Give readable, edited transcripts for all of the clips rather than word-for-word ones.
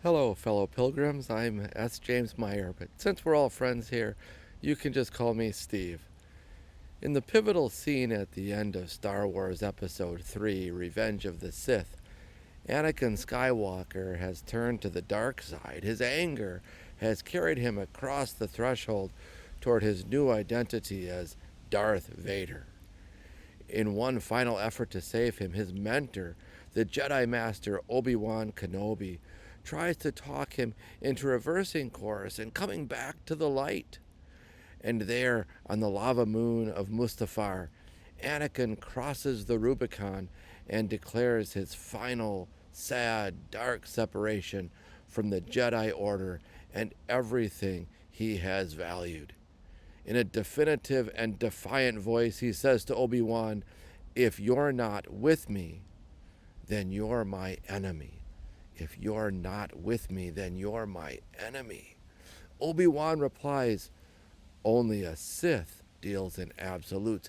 Hello, fellow pilgrims. I'm S. James Meyer, but since we're all friends here, you can just call me Steve. In the pivotal scene at the end of Star Wars Episode 3, Revenge of the Sith, Anakin Skywalker has turned to the dark side. His anger has carried him across the threshold toward his new identity as Darth Vader. In one final effort to save him, his mentor, the Jedi Master Obi-Wan Kenobi, tries to talk him into reversing course and coming back to the light. And there, on the lava moon of Mustafar, Anakin crosses the Rubicon and declares his final, sad, dark separation from the Jedi Order and everything he has valued. In a definitive and defiant voice, he says to Obi-Wan, "If you're not with me, then you're my enemy. If you're not with me, then you're my enemy." Obi-Wan replies, "Only a Sith deals in absolutes.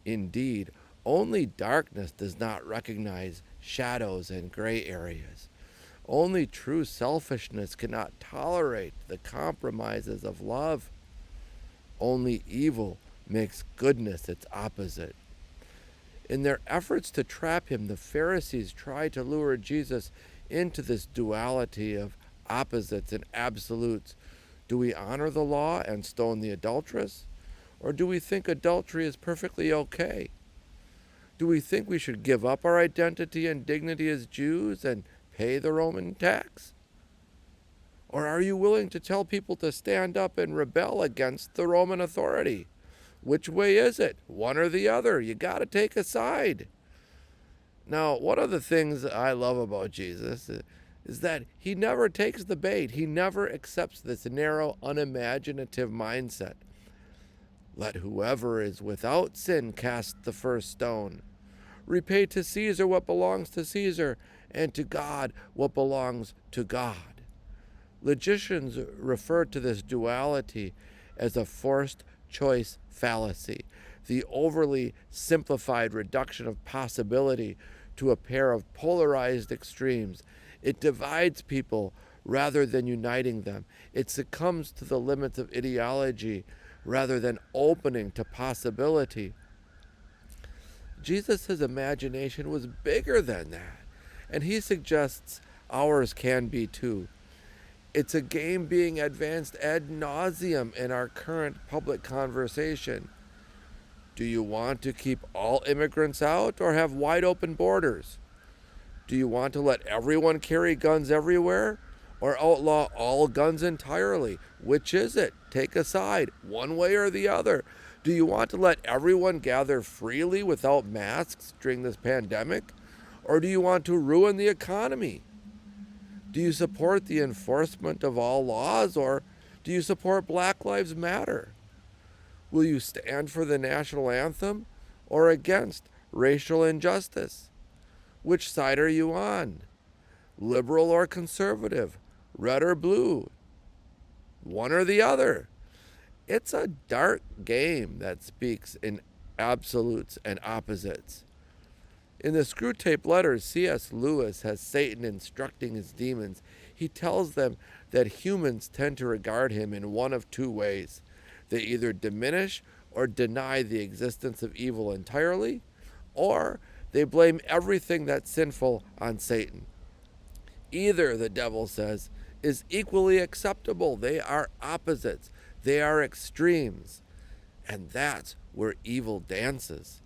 Indeed, only darkness does not recognize shadows and gray areas. Only true selfishness cannot tolerate the compromises of love. Only evil makes goodness its opposite." In their efforts to trap him, the Pharisees try to lure Jesus into this duality of opposites and absolutes. Do we honor the law and stone the adulteress? Or do we think adultery is perfectly okay? Do we think we should give up our identity and dignity as Jews and pay the Roman tax? Or are you willing to tell people to stand up and rebel against the Roman authority? Which way is it? One or the other. You got to take a side. Now, one of the things I love about Jesus is that he never takes the bait. He never accepts this narrow, unimaginative mindset. Let whoever is without sin cast the first stone. Repay to Caesar what belongs to Caesar, and to God what belongs to God. Logicians refer to this duality as a forced choice fallacy, the overly simplified reduction of possibility to a pair of polarized extremes. It divides people rather than uniting them. It succumbs to the limits of ideology rather than opening to possibility. Jesus' imagination was bigger than that, and he suggests ours can be too. It's a game being advanced ad nauseum in our current public conversation. Do you want to keep all immigrants out or have wide open borders? Do you want to let everyone carry guns everywhere or outlaw all guns entirely? Which is it? Take a side, one way or the other. Do you want to let everyone gather freely without masks during this pandemic? Or do you want to ruin the economy? Do you support the enforcement of all laws, or do you support Black Lives Matter? Will you stand for the national anthem or against racial injustice? Which side are you on? Liberal or conservative? Red or blue? One or the other? It's a dark game that speaks in absolutes and opposites. In the Screwtape Letters, C.S. Lewis has Satan instructing his demons. He tells them that humans tend to regard him in one of two ways. They either diminish or deny the existence of evil entirely, or they blame everything that's sinful on Satan. Either, the devil says, is equally acceptable. They are opposites. They are extremes. And that's where evil dances.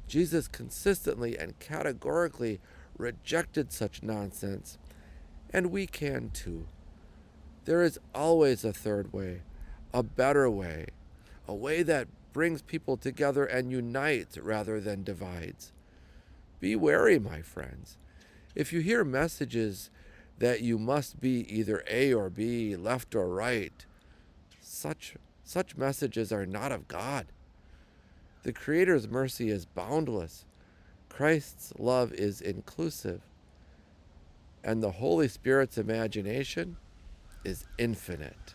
Jesus consistently and categorically rejected such nonsense, and we can too. There is always a third way, a better way, a way that brings people together and unites rather than divides. Be wary, my friends. If you hear messages that you must be either A or B, left or right, such messages are not of God. The Creator's mercy is boundless. Christ's love is inclusive. And the Holy Spirit's imagination is infinite.